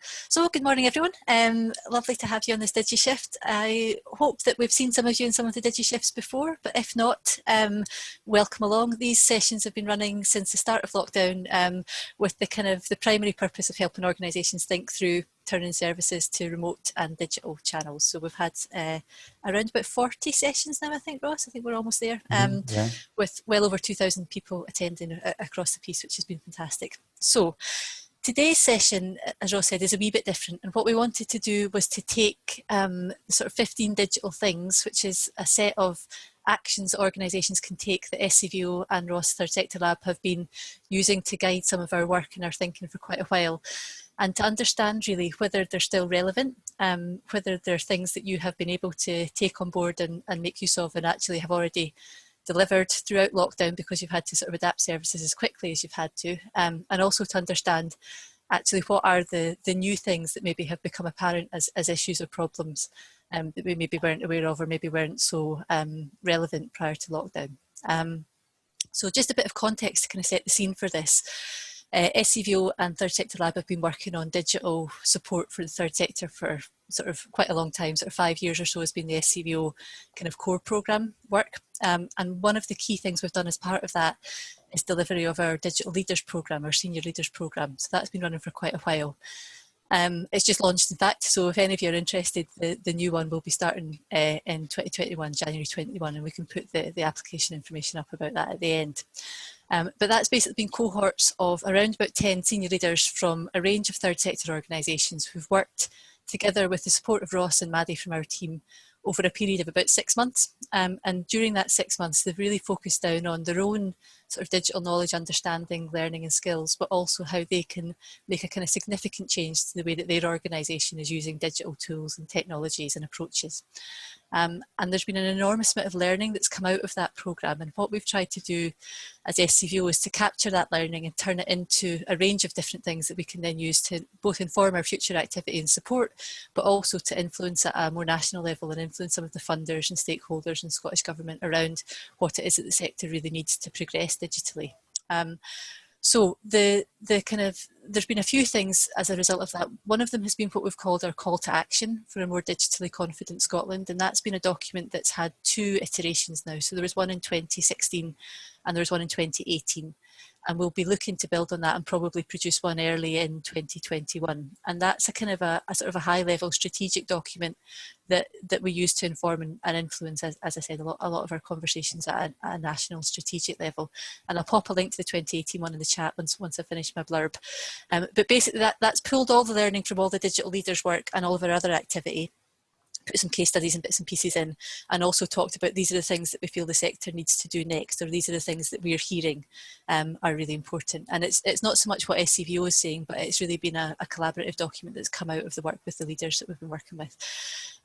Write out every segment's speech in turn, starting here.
So good morning everyone, lovely to have you on this DigiShift. I hope that we've seen some of you in some of the DigiShifts before, but if not, welcome along. These sessions have been running since the start of lockdown with the primary purpose of helping organisations think through turning services to remote and digital channels. So we've had around about 40 sessions now, I think, Ross. I think we're almost there, with well over 2,000 people attending across the piece, which has been fantastic. So today's session, as Ross said, is a wee bit different, and what we wanted to do was to take the sort of 15 digital things, which is a set of actions that organisations can take that Scvo and Ross Third Sector Lab have been using to guide some of our work and our thinking for quite a while, and to understand really whether they're still relevant, whether they're things that you have been able to take on board and make use of and actually have already delivered throughout lockdown because you've had to sort of adapt services as quickly as you've had to, and also to understand actually what are the new things that maybe have become apparent as issues or problems that we maybe weren't aware of or maybe weren't so relevant prior to lockdown. So just a bit of context to kind of set the scene for this. Scvo and Third Sector Lab have been working on digital support for the third sector for sort of quite a long time, sort of 5 years or so has been the Scvo kind of core programme work. And one of the key things we've done as part of that is delivery of our Digital Leaders Programme, our Senior Leaders Programme. So that's been running for quite a while. It's just launched, in fact, so if any of you are interested, the new one will be starting in 2021, January 21, and we can put the application information up about that at the end. But that's basically been cohorts of around about 10 senior leaders from a range of third sector organisations who've worked together with the support of Ross and Maddie from our team over a period of about 6 months. And during that 6 months, they've really focused down on their own sort of digital knowledge, understanding, learning and skills, but also how they can make a kind of significant change to the way that their organisation is using digital tools and technologies and approaches. And there's been an enormous amount of learning that's come out of that programme, and what we've tried to do as Scvo is to capture that learning and turn it into a range of different things that we can then use to both inform our future activity and support, but also to influence at a more national level and influence some of the funders and stakeholders and Scottish Government around what it is that the sector really needs to progress digitally. So there's been a few things as a result of that. One of them has been what we've called our call to action for a more digitally confident Scotland, and that's been a document that's had 2 iterations now. So there was one in 2016 and there was one in 2018. And we'll be looking to build on that and probably produce one early in 2021. And that's a kind of a sort of a high level strategic document that we use to inform and influence, as I said, a lot of our conversations at a national strategic level. And I'll pop a link to the 2018 one in the chat once I finish my blurb. But basically that's pulled all the learning from all the digital leaders work and all of our other activity, put some case studies and bits and pieces in, and also talked about these are the things that we feel the sector needs to do next, or these are the things that we're hearing are really important. And it's not so much what Scvo is saying, but it's really been a collaborative document that's come out of the work with the leaders that we've been working with.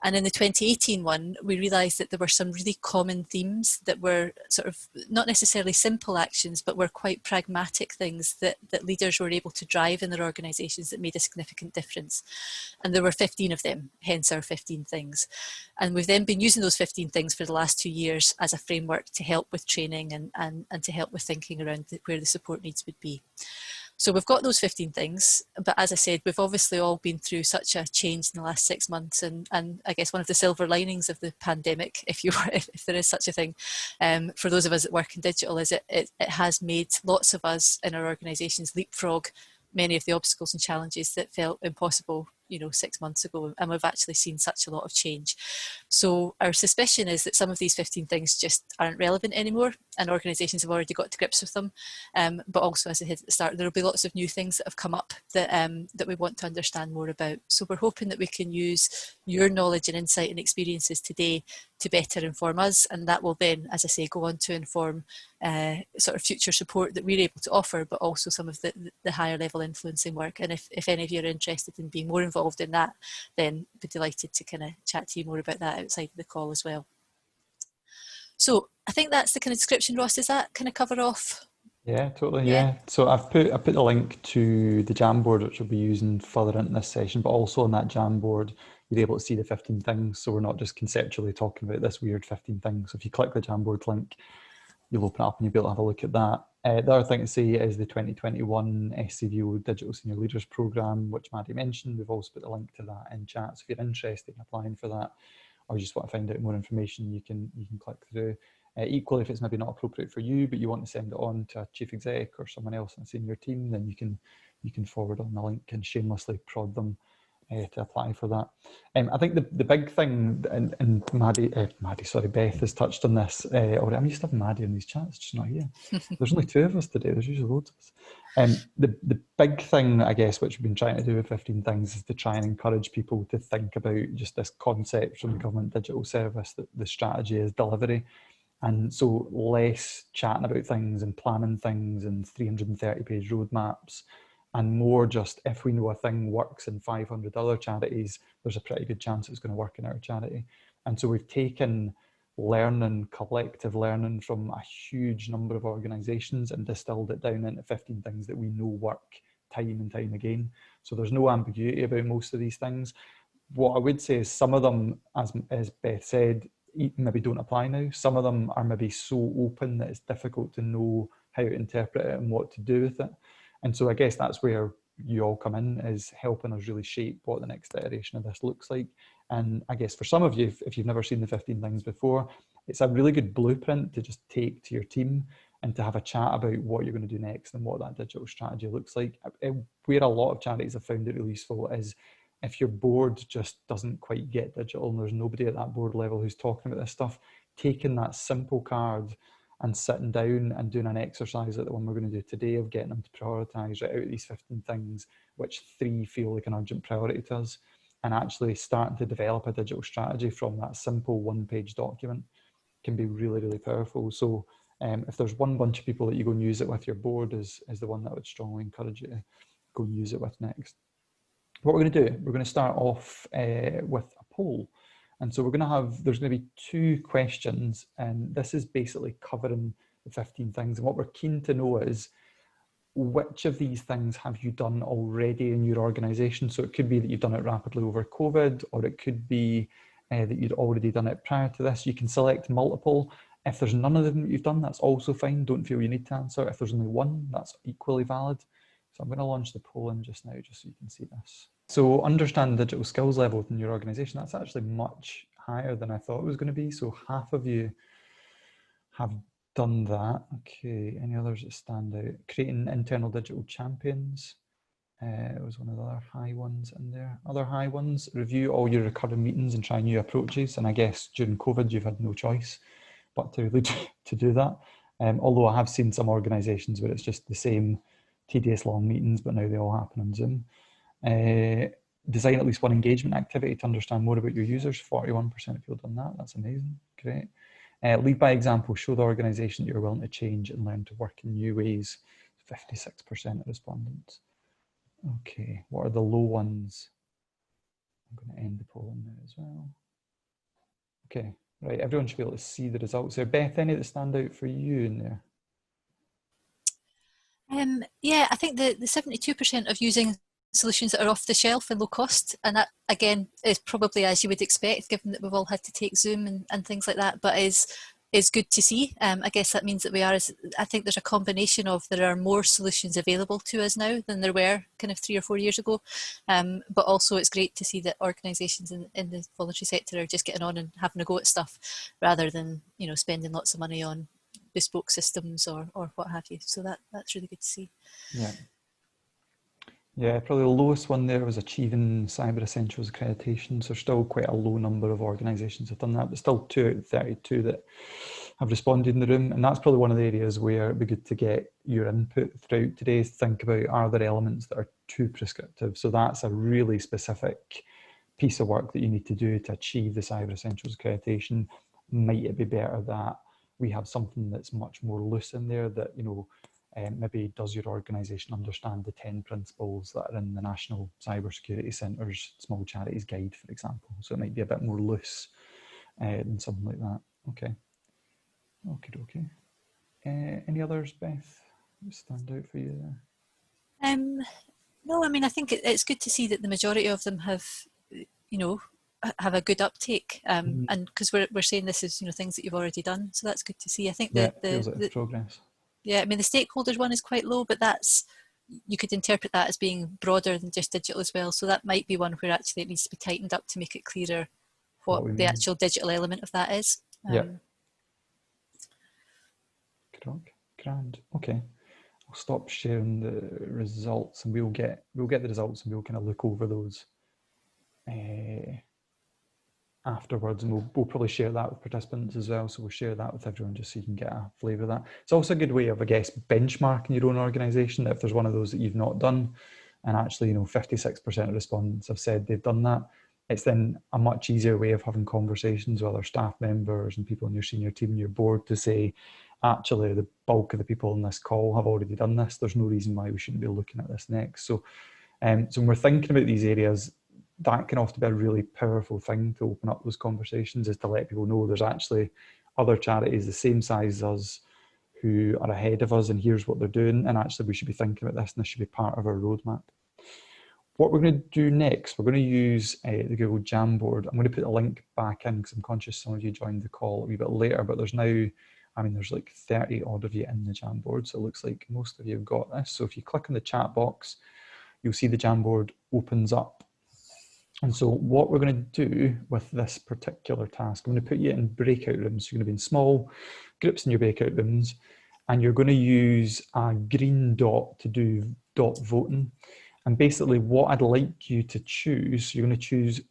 And in the 2018 one, we realised that there were some really common themes that were sort of not necessarily simple actions, but were quite pragmatic things that leaders were able to drive in their organisations that made a significant difference. And there were 15 of them, hence our 15 things. And we've then been using those 15 things for the last 2 years as a framework to help with training and to help with thinking around where the support needs would be. So we've got those 15 things, but as I said, we've obviously all been through such a change in the last 6 months, and I guess one of the silver linings of the pandemic, if there is such a thing, for those of us that work in digital, is it has made lots of us in our organisations leapfrog many of the obstacles and challenges that felt impossible 6 months ago, and we've actually seen such a lot of change. So our suspicion is that some of these 15 things just aren't relevant anymore, and organisations have already got to grips with them. But also, as I said at the start, there will be lots of new things that have come up that we want to understand more about. So we're hoping that we can use your knowledge and insight and experiences today to better inform us, and that will then, as I say, go on to inform sort of future support that we're able to offer, but also some of the higher level influencing work. And if any of you are interested in being more involved in that, then I'd be delighted to kind of chat to you more about that outside of the call as well. So I think that's the kind of description. Ross, does that kind of cover off? Yeah, totally. Yeah. So I put the link to the Jamboard, which we'll be using further into this session, but also on that Jamboard, you're able to see the 15 things. So we're not just conceptually talking about this weird 15 things. So if you click the Jamboard link, you'll open it up and you'll be able to have a look at that. The other thing to say is the 2021 Scvo Digital Senior Leaders Programme, which Maddie mentioned. We've also put a link to that in chat. So if you're interested in applying for that, or you just want to find out more information, you can click through. Equally, if it's maybe not appropriate for you, but you want to send it on to a chief exec or someone else in the senior team, then you can forward on the link and shamelessly prod them to apply for that. I think the big thing, and Beth has touched on this already. I'm used to having Maddie in these chats, just not here. There's only two of us today, there's usually loads of us. The big thing, I guess, which we've been trying to do with 15 Things is to try and encourage people to think about just this concept from the Government Digital Service that the strategy is delivery. And so less chatting about things and planning things and 330-page roadmaps, and more just, if we know a thing works in 500 other charities, there's a pretty good chance it's going to work in our charity. And so we've taken learning, collective learning from a huge number of organisations and distilled it down into 15 things that we know work time and time again. So there's no ambiguity about most of these things. What I would say is some of them, as Beth said, maybe don't apply now. Some of them are maybe so open that it's difficult to know how to interpret it and what to do with it. And so I guess that's where you all come in, is helping us really shape what the next iteration of this looks like. And I guess for some of you, if you've never seen the 15 things before, it's a really good blueprint to just take to your team and to have a chat about what you're going to do next and what that digital strategy looks like. Where a lot of charities have found it really useful is if your board just doesn't quite get digital and there's nobody at that board level who's talking about this stuff, taking that simple card and sitting down and doing an exercise like the one we're going to do today of getting them to prioritise right out of these 15 things, which 3 feel like an urgent priority to us, and actually starting to develop a digital strategy from that simple one-page document can be really, really powerful. So if there's one bunch of people that you go and use it with, your board is the one that I would strongly encourage you to go and use it with next. What we're going to do, we're going to start off with a poll. And so we're going to have, there's going to be 2 questions, and this is basically covering the 15 things. And what we're keen to know is, which of these things have you done already in your organisation? So it could be that you've done it rapidly over COVID, or it could be that you'd already done it prior to this. You can select multiple. If there's none of them that you've done, that's also fine. Don't feel you need to answer. If there's only one, that's equally valid. So I'm going to launch the poll in just now, just so you can see this. So understand digital skills level within your organisation. That's actually much higher than I thought it was going to be. So half of you have done that. Okay, any others that stand out? Creating internal digital champions. It was one of the other high ones in there. Other high ones, review all your recurring meetings and try new approaches. And I guess during COVID, you've had no choice but to do that. Although I have seen some organisations where it's just the same tedious long meetings, but now they all happen on Zoom. Design at least one engagement activity to understand more about your users. 41% of people done that. That's amazing. Great. Lead by example. Show the organisation that you're willing to change and learn to work in new ways. 56% of respondents. Okay, what are the low ones? I'm going to end the poll now as well. Okay, right, everyone should be able to see the results there. Beth, any that stand out for you in there? Yeah, I think the 72% of using solutions that are off the shelf and low cost, and that again is probably as you would expect, given that we've all had to take Zoom and things like that, but is good to see. I guess that means that I think there's a combination of, there are more solutions available to us now than there were kind of 3 or 4 years ago, but also it's great to see that organisations in the voluntary sector are just getting on and having a go at stuff rather than, you know, spending lots of money on bespoke systems or what have you. So that's really good to see. Yeah, probably the lowest one there was achieving Cyber Essentials accreditation. So still quite a low number of organisations have done that, but still 2 out of 32 that have responded in the room. And that's probably one of the areas where it'd be good to get your input throughout today. Think about, are there elements that are too prescriptive? So that's a really specific piece of work that you need to do to achieve the Cyber Essentials accreditation. Might it be better that we have something that's much more loose in there that, you know, maybe does your organisation understand the 10 principles that are in the National Cybersecurity Centre's Small Charities Guide, for example? So it might be a bit more loose than something like that. Okay. Okay. Any others, Beth, that stand out for you there? No, I mean, I think it's good to see that the majority of them have, you know, have a good uptake, and because we're saying this is, you know, things that you've already done, so that's good to see. I think that feels like progress. Yeah, I mean, the stakeholders one is quite low, but you could interpret that as being broader than just digital as well. So that might be one where actually it needs to be tightened up to make it clearer what we the mean. actual digital element of that is. Yeah. Grand. Okay. I'll stop sharing the results, and we'll get the results, and we'll kind of look over those afterwards, and we'll probably share that with participants as well. So we'll share that with everyone just so you can get a flavour of that. It's also a good way of, I guess, benchmarking your own organisation. If there's one of those that you've not done, and actually, 56% of respondents have said they've done that, it's then a much easier way of having conversations with other staff members and people on your senior team and your board to say, actually, the bulk of the people on this call have already done this. There's no reason why we shouldn't be looking at this next. So, so when we're thinking about these areas, that can often be a really powerful thing to open up those conversations, is to let people know there's actually other charities the same size as us who are ahead of us, and here's what they're doing, and actually we should be thinking about this, and this should be part of our roadmap. What we're going to do next, we're going to use the Google Jamboard. I'm going to put a link back in because I'm conscious some of you joined the call a wee bit later, but there's now, there's like 30 odd of you in the Jamboard, so it looks like most of you have got this. So if you click on the chat box, you'll see the Jamboard opens up. And so what we're going to do with this particular task, I'm going to put you in breakout rooms. You're going to be in small groups in your breakout rooms, and you're going to use a green dot to do dot voting. And basically what I'd like you to choose, you're going to choose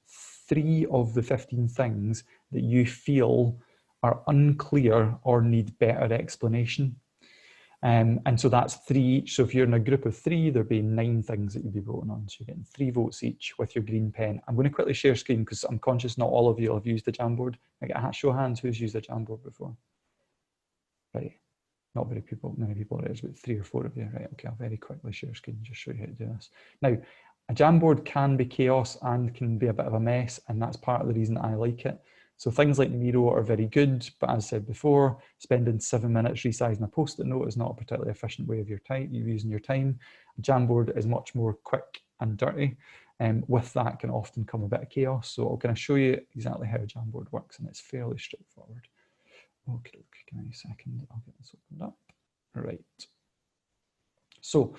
3 of the 15 things that you feel are unclear or need better explanation. And so that's 3 each. So if you're in a group of 3, there'd be 9 things that you'd be voting on. So you're getting 3 votes each with your green pen. I'm going to quickly share screen because I'm conscious not all of you have used the Jamboard. I get a show of hands who's used the Jamboard before. Right. Not many people, there's about 3 or 4 of you. Right, okay, I'll very quickly share screen and just show you how to do this. Now, a Jamboard can be chaos and can be a bit of a mess, and that's part of the reason I like it. So things like Miro are very good, but as I said before, spending 7 minutes resizing a post-it note is not a particularly efficient way of using your time. Jamboard is much more quick and dirty, and with that can often come a bit of chaos. So I'll kind of show you exactly how Jamboard works, and it's fairly straightforward. Okay, give me a second, I'll get this opened up. Right. So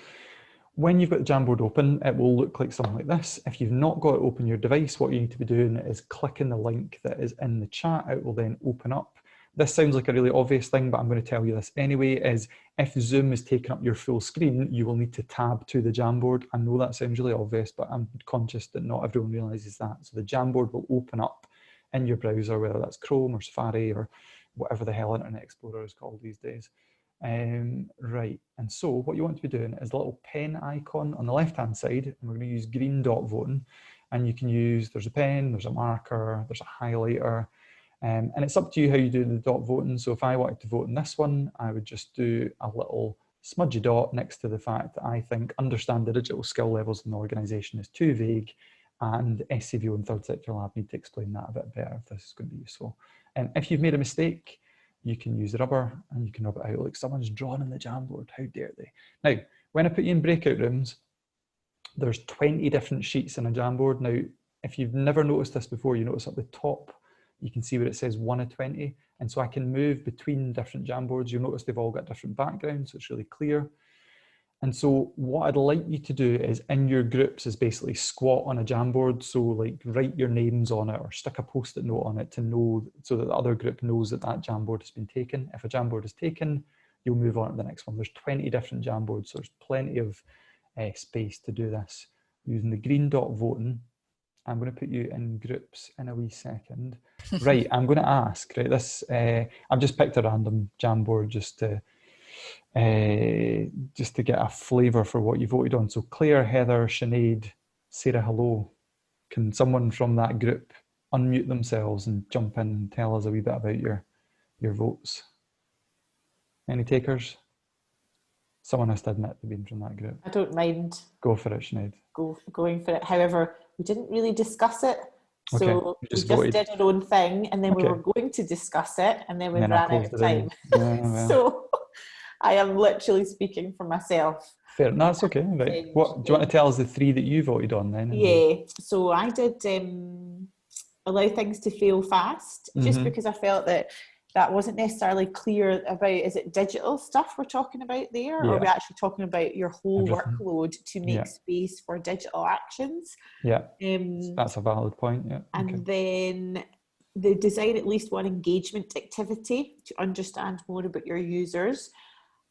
when you've got the Jamboard open, it will look like something like this. If you've not got it open on your device, what you need to be doing is clicking the link that is in the chat. It will then open up. This sounds like a really obvious thing, but I'm going to tell you this anyway, is if Zoom is taking up your full screen, you will need to tab to the Jamboard. I know that sounds really obvious, but I'm conscious that not everyone realizes that. So the Jamboard will open up in your browser, whether that's Chrome or Safari or whatever the hell Internet Explorer is called these days. Right, and so what you want to be doing is the little pen icon on the left-hand side, and we're going to use green dot voting, and you can use, there's a pen, there's a marker, there's a highlighter, and it's up to you how you do the dot voting. So if I wanted to vote in this one, I would just do a little smudgy dot next to the fact that I think understand the digital skill levels in the organisation is too vague, and Scvo and Third Sector Lab need to explain that a bit better if this is going to be useful. And if you've made a mistake, you can use the rubber and you can rub it out like someone's drawn in the Jamboard. How dare they? Now, when I put you in breakout rooms, there's 20 different sheets in a Jamboard. Now, if you've never noticed this before, you notice at the top, you can see where it says 1 of 20. And so I can move between different Jamboards. You'll notice they've all got different backgrounds, so it's really clear. And so what I'd like you to do is in your groups is basically squat on a Jamboard. So like write your names on it or stick a post-it note on it to know, so that the other group knows that that Jamboard has been taken. If a Jamboard is taken, you'll move on to the next one. There's 20 different Jamboards, so there's plenty of space to do this. Using the green dot voting, I'm going to put you in groups in a wee second. Right, I'm going to ask, right, this, I've just picked a random Jamboard just to get a flavour for what you voted on. So Claire, Heather, Sinead, Sarah, hello. Can someone from that group unmute themselves and jump in and tell us a wee bit about your votes? Any takers? Someone has to admit to being from that group. I don't mind. Go for it, Sinead. Going for it. However, we didn't really discuss it. So okay, we just did our own thing, and then we were going to discuss it, and then we ran out of time. Yeah, well. So I am literally speaking for myself. Fair, no, that's okay. Right. What do you want to tell us the 3 that you voted on then? Yeah, so I did allow things to fail fast, just because I felt that that wasn't necessarily clear about, is it digital stuff we're talking about there? Or are we actually talking about your whole workload to make space for digital actions? Yeah, that's a valid point. Yeah. And then the design at least one engagement activity to understand more about your users.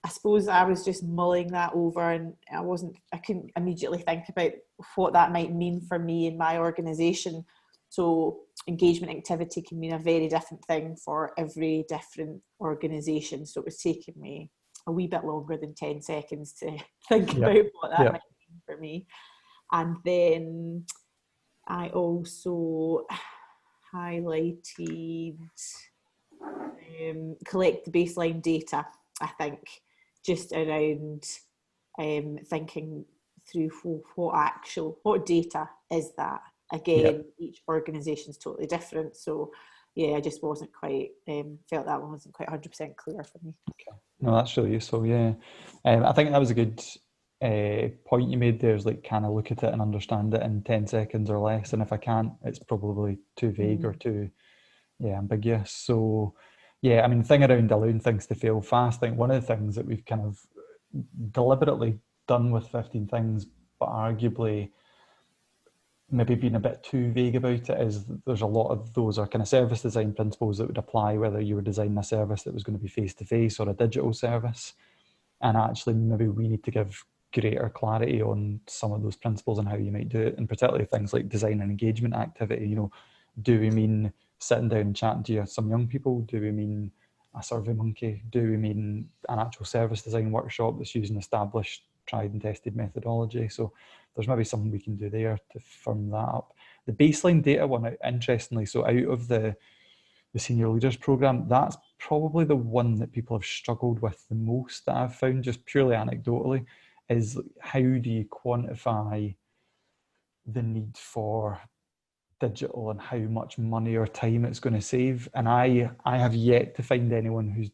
I suppose I was just mulling that over, and I couldn't immediately think about what that might mean for me in my organisation. So engagement activity can mean a very different thing for every different organisation. So it was taking me a wee bit longer than 10 seconds to think about what that might mean for me. And then I also highlighted collect the baseline data, I think, just around thinking through what data is that. Again, each organisation is totally different. So yeah, I just wasn't quite, felt that one wasn't quite 100% clear for me. Okay. No, that's really useful, yeah. I think that was a good point you made there, is like, can I look at it and understand it in 10 seconds or less? And if I can't, it's probably too vague or too ambiguous. So yeah, I mean, the thing around allowing things to fail fast, I think one of the things that we've kind of deliberately done with 15 things, but arguably maybe being a bit too vague about it, is there's a lot of those are kind of service design principles that would apply whether you were designing a service that was going to be face-to-face or a digital service. And actually maybe we need to give greater clarity on some of those principles and how you might do it, and particularly things like design and engagement activity. You know, do we mean sitting down and chatting to some young people? Do we mean a survey monkey? Do we mean an actual service design workshop that's using established, tried and tested methodology? So there's maybe something we can do there to firm that up. The baseline data one, interestingly, so out of the senior leaders program, that's probably the one that people have struggled with the most, that I've found, just purely anecdotally, is how do you quantify the need for digital and how much money or time it's going to save. And I have yet to find anyone who's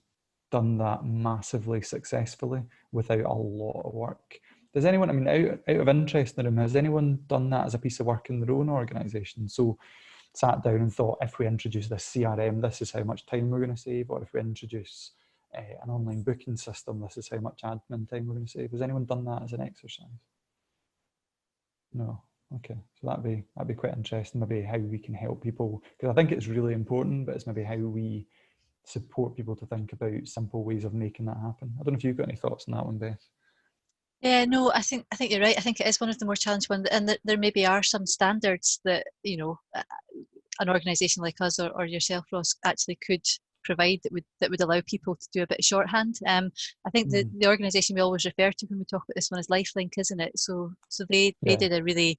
done that massively successfully without a lot of work. Does anyone, I mean, out of interest in the room, has anyone done that as a piece of work in their own organisation? So sat down and thought, if we introduce this CRM, this is how much time we're going to save, or if we introduce an online booking system, this is how much admin time we're going to save. Has anyone done that as an exercise? No. Okay, so that'd be quite interesting, maybe how we can help people, because I think it's really important, but it's maybe how we support people to think about simple ways of making that happen. I don't know if you've got any thoughts on that one, Beth. Yeah, no, I think you're right. I think it is one of the more challenging ones, and there maybe are some standards that, you know, an organisation like us or yourself, Ross, actually could provide that would allow people to do a bit of shorthand. I think the organisation we always refer to when we talk about this one is Lifelink, isn't it? So they did a really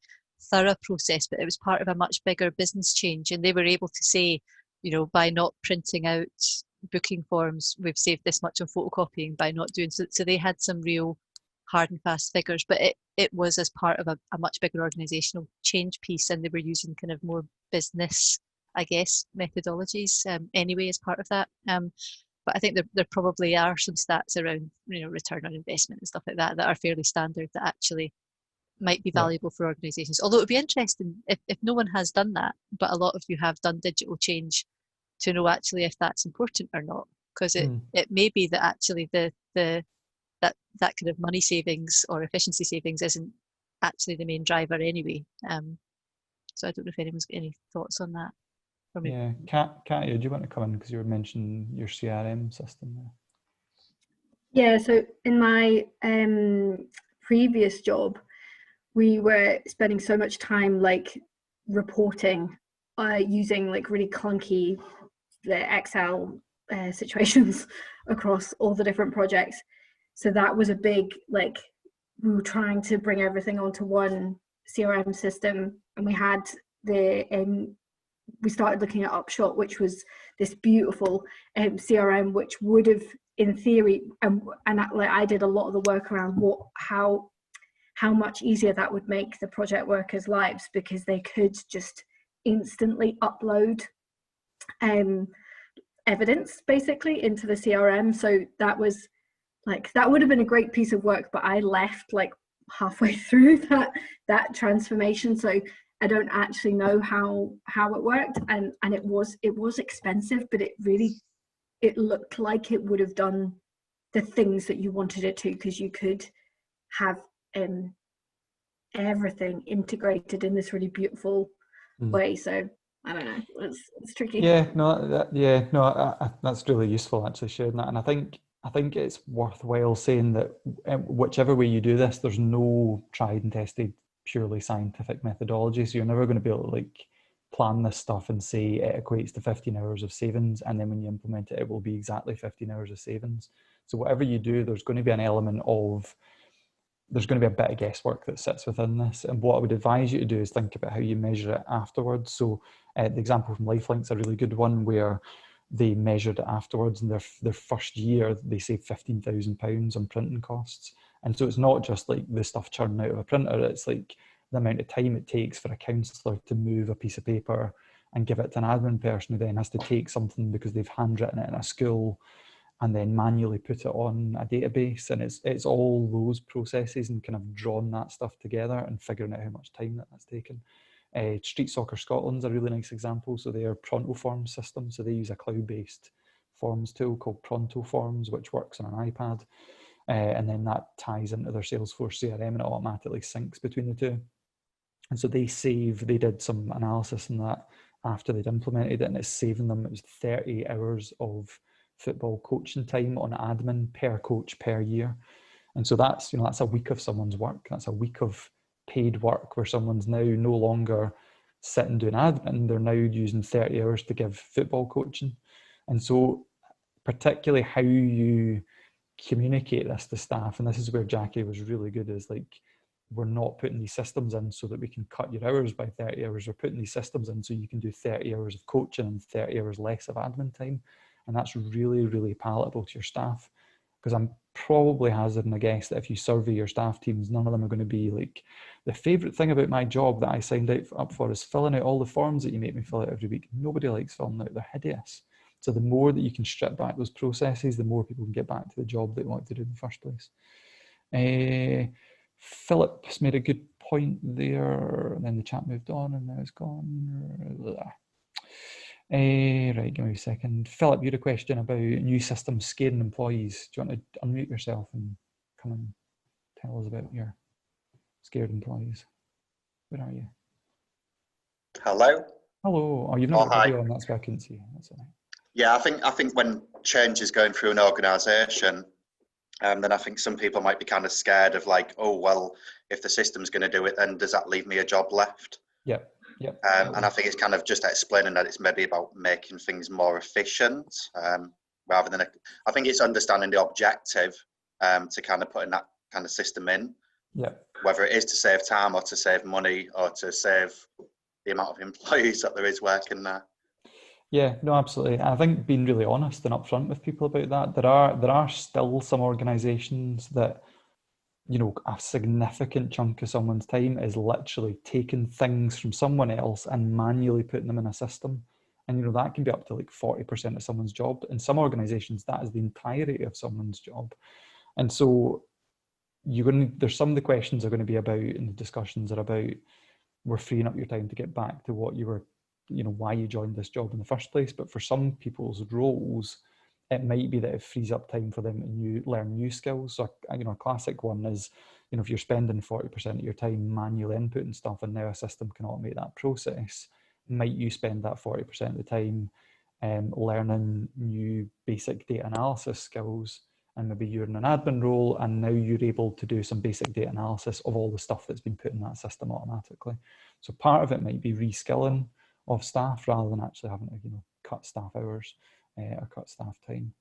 thorough process, but it was part of a much bigger business change, and they were able to say, you know, by not printing out booking forms, we've saved this much on photocopying by not doing so. So they had some real hard and fast figures, but it was as part of a much bigger organisational change piece, and they were using kind of more business, I guess, methodologies anyway as part of that. But I think there probably are some stats around, you know, return on investment and stuff like that are fairly standard that actually might be valuable for organisations. Although it would be interesting if no one has done that, but a lot of you have done digital change, to know actually if that's important or not, because it may be that actually that kind of money savings or efficiency savings isn't actually the main driver anyway. So I don't know if anyone's got any thoughts on that. Yeah, Katia, do you want to come in, because you were mentioning your CRM system there? Yeah, so in my previous job, we were spending so much time like reporting using like really clunky Excel situations across all the different projects. So that was a big, like, we were trying to bring everything onto one CRM system, and we had we started looking at Upshot, which was this beautiful CRM, which would have, in theory, I did a lot of the work around how much easier that would make the project workers' lives, because they could just instantly upload evidence basically into the CRM. So that was like, that would have been a great piece of work, but I left like halfway through that transformation. So I don't actually know how it worked, and it was expensive, but it really it looked like it would have done the things that you wanted it to, because you could have everything integrated in this really beautiful way. So I don't know, it's tricky. Yeah, no, that's really useful actually sharing that, and I think it's worthwhile saying that whichever way you do this, there's no tried and tested purely scientific methodology. So you're never going to be able to like plan this stuff and say it equates to 15 hours of savings, and then when you implement it, it will be exactly 15 hours of savings. So whatever you do, there's going to be an element of, there's going to be a bit of guesswork that sits within this. And what I would advise you to do is think about how you measure it afterwards. So the example from Lifelink's a really good one, where they measured it afterwards. In their first year, they saved £15,000 on printing costs. And so it's not just like the stuff churning out of a printer, it's like the amount of time it takes for a counsellor to move a piece of paper and give it to an admin person who then has to take something because they've handwritten it in a school and then manually put it on a database. And it's all those processes and kind of drawn that stuff together and figuring out how much time that's taken. Street Soccer Scotland's a really nice example. So they're Pronto Forms system. So they use a cloud-based forms tool called Pronto Forms, which works on an iPad. And then that ties into their Salesforce CRM and it automatically syncs between the two. And so they did some analysis on that after they'd implemented it, and it's saving them, it was 30 hours of football coaching time on admin per coach per year. And so that's a week of someone's work. That's a week of paid work where someone's now no longer sitting doing admin, they're now using 30 hours to give football coaching. And so particularly how you communicate this to staff, and this is where Jackie was really good, is like, we're not putting these systems in so that we can cut your hours by 30 hours. We're putting these systems in so you can do 30 hours of coaching and 30 hours less of admin time. And that's really, really palatable to your staff, because I'm probably hazarding a guess that if you survey your staff teams, none of them are going to be like, the favourite thing about my job that I signed up for is filling out all the forms that you make me fill out every week. Nobody likes filling out, they're hideous. So the more that you can strip back those processes, the more people can get back to the job they want to do in the first place. Philip's made a good point there, and then the chat moved on and now it's gone. Right, give me a second. Philip, you had a question about new systems scaring employees. Do you want to unmute yourself and come and tell us about your scared employees? Where are you? Hello. Hello. Oh, you've not got a video on, that's why I couldn't see you. That's all right. Yeah, I think when change is going through an organisation, then I think some people might be kind of scared of like, oh, well, if the system's going to do it, then does that leave me a job left? Yeah. Yeah. And I think it's kind of just explaining that it's maybe about making things more efficient, rather than I think it's understanding the objective to kind of putting that kind of system in. Yeah. Whether it is to save time or to save money or to save the amount of employees that there is working there. Yeah, no, absolutely. I think being really honest and upfront with people about that, there are still some organisations that, you know, a significant chunk of someone's time is literally taking things from someone else and manually putting them in a system. And, you know, that can be up to like 40% of someone's job. In some organisations, that is the entirety of someone's job. And so there's some of the questions are going to be about, and the discussions are about, we're freeing up your time to get back to what you were, you know, why you joined this job in the first place. But for some people's roles, it might be that it frees up time for them to learn new skills. So, you know, a classic one is, you know, if you're spending 40% of your time manual inputting stuff and now a system can automate that process, might you spend that 40% of the time learning new basic data analysis skills, and maybe you're in an admin role and now you're able to do some basic data analysis of all the stuff that's been put in that system automatically. So part of it might be reskilling of staff rather than actually having to, you know, cut staff hours or cut staff time.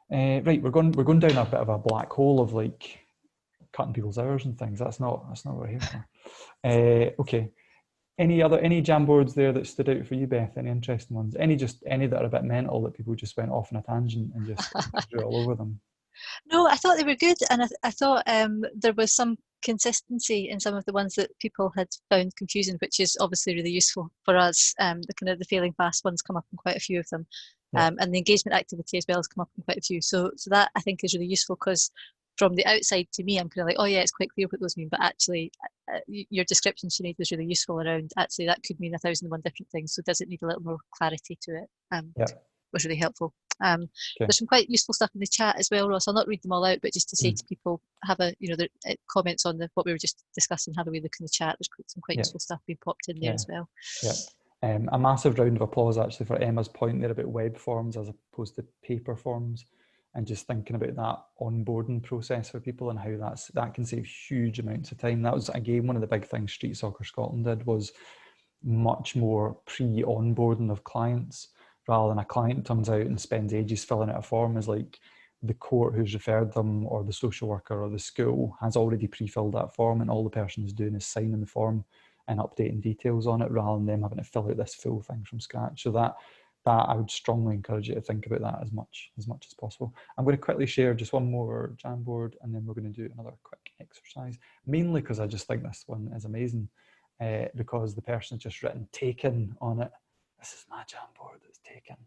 Right, we're going down a bit of a black hole of like cutting people's hours and things. That's not what we're here for. Okay. Any Jamboards there that stood out for you, Beth? Any interesting ones? Any that are a bit mental that people just went off on a tangent and just drew all over them? No, I thought they were good, and I thought there was some consistency in some of the ones that people had found confusing, which is obviously really useful for us. The failing fast ones come up in quite a few of them, and the engagement activity as well has come up in quite a few. So that I think is really useful, because from the outside to me, I'm kind of like, oh yeah, it's quite clear what those mean, but actually your description, Sinead, was really useful around actually that could mean 1,001 different things. So does it need a little more clarity to it? Was really helpful. There's some quite useful stuff in the chat as well, Ross. I'll not read them all out, but just to say to people, have a, their comments on what we were just discussing, have a wee look in the chat. There's some quite useful stuff being popped in there as well. A massive round of applause actually for Emma's point there about web forms as opposed to paper forms, and just thinking about that onboarding process for people and how that can save huge amounts of time. That was, again, one of the big things Street Soccer Scotland did, was much more pre-onboarding of clients, rather than a client turns out and spends ages filling out a form. Is like the court who's referred them, or the social worker or the school, has already pre-filled that form, and all the person is doing is signing the form and updating details on it, rather than them having to fill out this full thing from scratch. So that I would strongly encourage you to think about that as much as possible. I'm going to quickly share just one more Jamboard, and then we're going to do another quick exercise, mainly because I just think this one is amazing, because the person's just written "taken" on it. This is my Jamboard that's taken.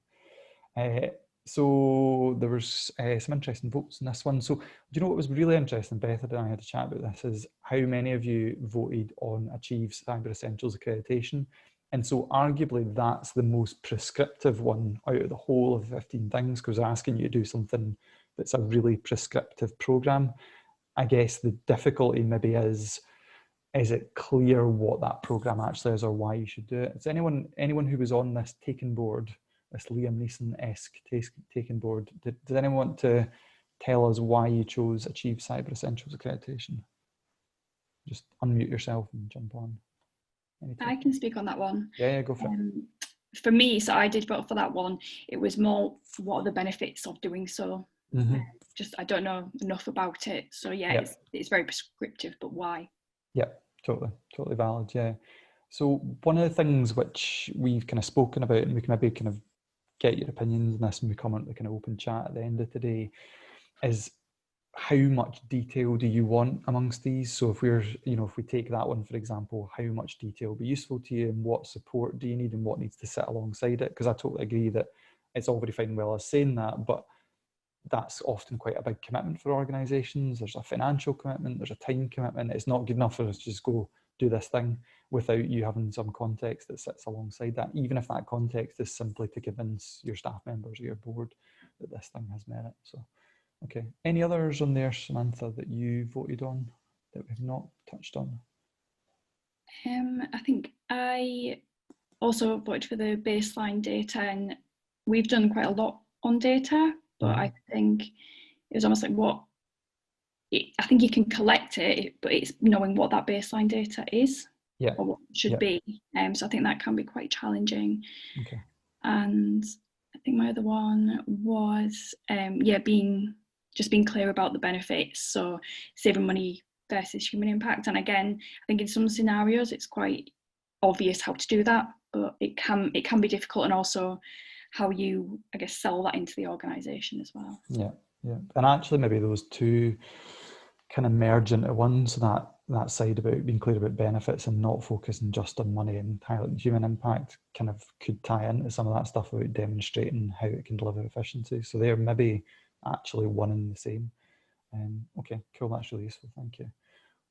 So there was some interesting votes in this one. So do you know what was really interesting? Beth and I had a chat about this, is how many of you voted on Achieve Cyber Essentials accreditation. And so arguably that's the most prescriptive one out of the whole of 15 things, because they're asking you to do something that's a really prescriptive program. I guess the difficulty maybe is it clear what that program actually is or why you should do it? Is anyone who was on this taken board, this Liam Neeson-esque taken board, does anyone want to tell us why you chose Achieve Cyber Essentials accreditation? Just unmute yourself and jump on. I can speak on that one. Yeah, go for it. For me, so I did vote for that one. It was more, what are the benefits of doing so? Just, I don't know enough about it. So yeah, it's very prescriptive, but why? Yeah, totally valid, yeah. So one of the things which we've kind of spoken about, and we can maybe kind of get your opinions on this when we come on the kind of open chat at the end of today, is how much detail do you want amongst these? So if we're, if we take that one, for example, how much detail will be useful to you, and what support do you need, and what needs to sit alongside it? Because I totally agree that it's all very fine and well as saying that, but that's often quite a big commitment for organisations. There's a financial commitment, there's a time commitment. It's not good enough for us to just go do this thing without you having some context that sits alongside that, even if that context is simply to convince your staff members or your board that this thing has merit. So, okay. Any others on there, Samantha, that you voted on that we've not touched on? I think I also voted for the baseline data, and we've done quite a lot on data, but I think it was almost like I think you can collect it, but it's knowing what that baseline data is, or what it should be. So I think that can be quite challenging. Okay. And I think my other one was, being clear about the benefits. So saving money versus human impact. And again, I think in some scenarios it's quite obvious how to do that, but it can be difficult, and also how you, I guess, sell that into the organisation as well. Yeah. And actually maybe those two kind of merge into one, so that side about being clear about benefits and not focusing just on money and highlighting human impact kind of could tie into some of that stuff about demonstrating how it can deliver efficiency. So they're maybe actually one and the same. Okay, cool, that's really useful, thank you.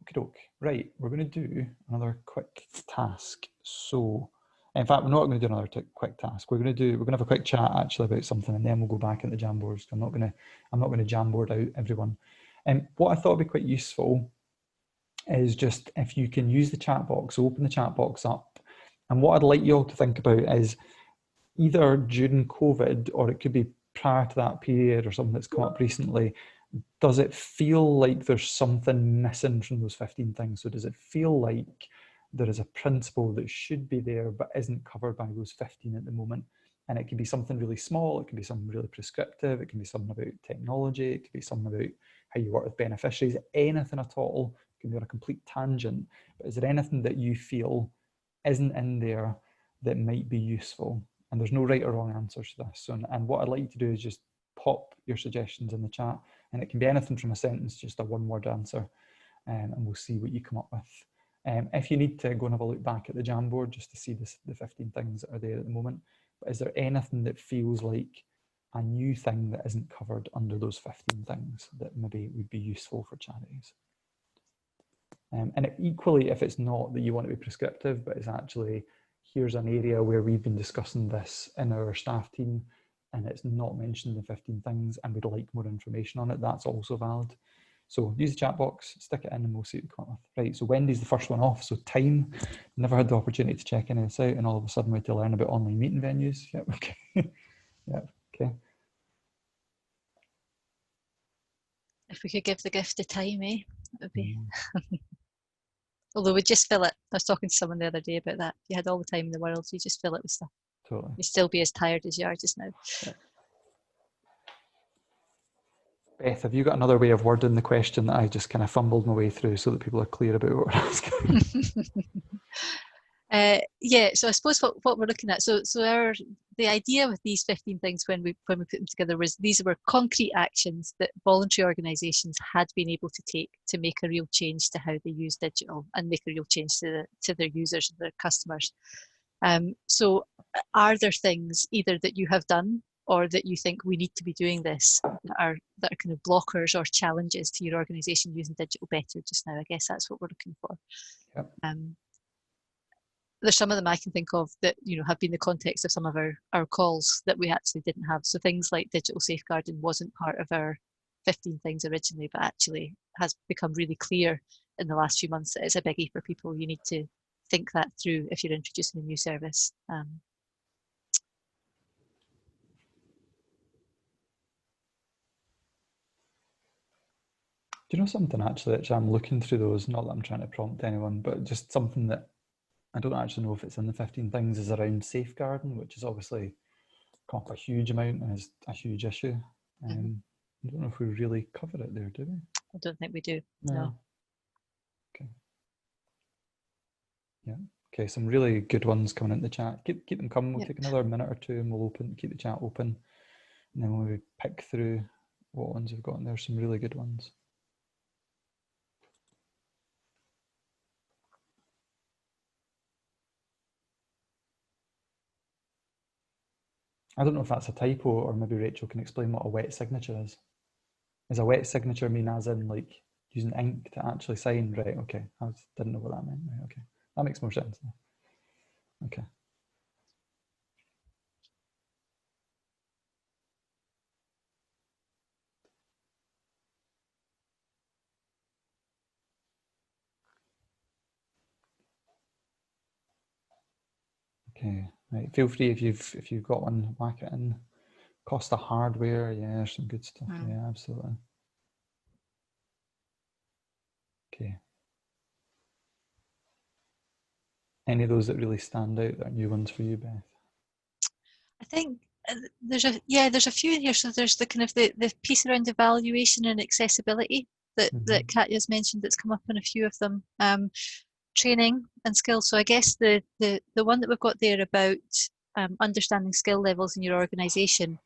Okie doke. Right, we're going to do another quick task. So, in fact, we're not going to do another quick task. We're going to have a quick chat actually about something, and then we'll go back into Jamboards. I'm not going to Jamboard out everyone. What I thought would be quite useful is just if you can use the chat box, open the chat box up. And what I'd like you all to think about is either during COVID, or it could be prior to that period or something that's come up recently, does it feel like there's something missing from those 15 things? So does it feel like there is a principle that should be there but isn't covered by those 15 at the moment? And it can be something really small, it can be something really prescriptive, it can be something about technology, it could be something about how you work with beneficiaries, anything at all. It can be on a complete tangent, but is there anything that you feel isn't in there that might be useful? And there's no right or wrong answers to this. So, and what I'd like you to do is just pop your suggestions in the chat, and it can be anything from a sentence, just a one-word answer, and we'll see what you come up with. If you need to go and have a look back at the Jamboard just to see the 15 things that are there at the moment, but is there anything that feels like a new thing that isn't covered under those 15 things that maybe would be useful for charities? And equally, if it's not that you want to be prescriptive, but it's actually, here's an area where we've been discussing this in our staff team, and it's not mentioned in the 15 things and we'd like more information on it, that's also valid. So use the chat box, stick it in, and we'll see what we come up with. Right, so Wendy's the first one off. So time, never had the opportunity to check any of this out, and all of a sudden we had to learn about online meeting venues. Yep, okay. Yep, okay. If we could give the gift of time, it would be. Although we just fill it. I was talking to someone the other day about that. If you had all the time in the world, you just fill it with stuff. Totally. You'd still be as tired as you are just now. Yep. Beth, have you got another way of wording the question that I just kind of fumbled my way through so that people are clear about what we're asking? Yeah, so I suppose what we're looking at, so the idea with these 15 things when we put them together was these were concrete actions that voluntary organisations had been able to take to make a real change to how they use digital and make a real change to their users and their customers. So are there things either that you have done or that you think we need to be doing this that are kind of blockers or challenges to your organisation using digital better just now? I guess that's what we're looking for. Yep. There's some of them I can think of that have been the context of some of our calls that we actually didn't have. So things like digital safeguarding wasn't part of our 15 things originally, but actually has become really clear in the last few months that it's a biggie for people. You need to think that through if you're introducing a new service. Do you know something actually, I'm looking through those, not that I'm trying to prompt anyone, but just something that I don't actually know if it's in the 15 things is around safeguarding, which is obviously come up a huge amount and is a huge issue. I don't know if we really cover it there, do we? I don't think we do, no. Okay. Yeah, okay, some really good ones coming into the chat. Keep them coming, we'll take another minute or two and we'll keep the chat open. And then we'll pick through what ones we've got, and there's some really good ones. I don't know if that's a typo, or maybe Rachel can explain what a wet signature is. Does a wet signature mean as in like using ink to actually sign? Right, okay. I didn't know what that meant. Right, okay. That makes more sense now. Okay. Okay, right. Feel free if you've got one, whack it in. Cost of hardware, yeah, there's some good stuff. Yeah, absolutely. Okay. Any of those that really stand out that are new ones for you, Beth? I think there's a few in here. So there's the kind of the piece around evaluation and accessibility that Katya's mentioned that's come up in a few of them. Training and skills. So I guess the one that we've got there about understanding skill levels in your organisation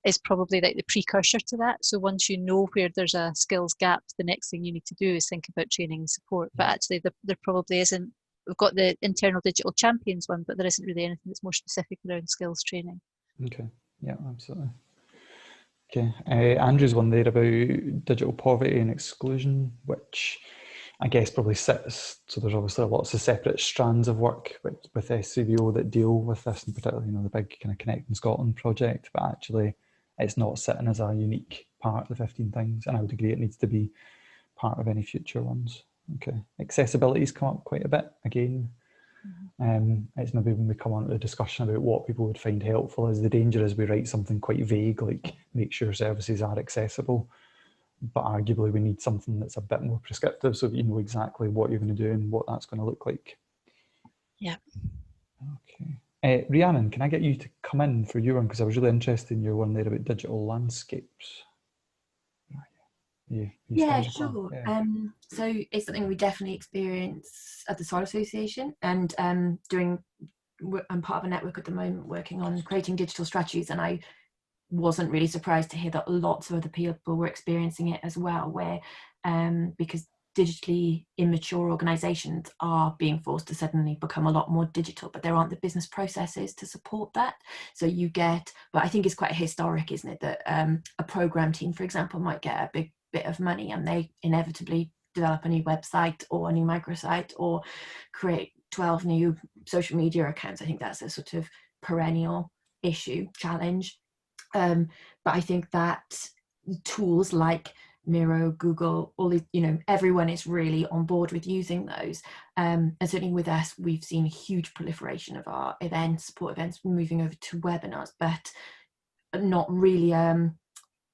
is probably like the precursor to that. So once you know where there's a skills gap, the next thing you need to do is think about training and support. But actually there probably isn't. We've got the internal digital champions one, but there isn't really anything that's more specific around skills training. Okay, yeah, absolutely. Okay, Andrew's one there about digital poverty and exclusion, which I guess probably sits, so there's obviously lots of separate strands of work with Scvo that deal with this, and particularly, the big kind of Connecting Scotland project, but actually it's not sitting as a unique part of the 15 things, and I would agree it needs to be part of any future ones. Okay, accessibility's come up quite a bit again. It's maybe when we come on to the discussion about what people would find helpful, is the danger is we write something quite vague, like make sure services are accessible, but arguably we need something that's a bit more prescriptive so that you know exactly what you're going to do and what that's going to look like. Yeah. Okay. Rhiannon, can I get you to come in for your one, because I was really interested in your one there about digital landscapes. Yeah, sure. Yeah. So it's something we definitely experience at the Soil Association, and I'm part of a network at the moment working on creating digital strategies, and I wasn't really surprised to hear that lots of other people were experiencing it as well, where because digitally immature organizations are being forced to suddenly become a lot more digital, but there aren't the business processes to support that. So you get, but I think it's quite historic, isn't it, that a program team, for example, might get a big bit of money and they inevitably develop a new website or a new microsite or create 12 new social media accounts. I think that's a sort of perennial challenge. But I think that tools like Miro, Google, all these, everyone is really on board with using those. And certainly with us, we've seen a huge proliferation of our events, support events, moving over to webinars, but not really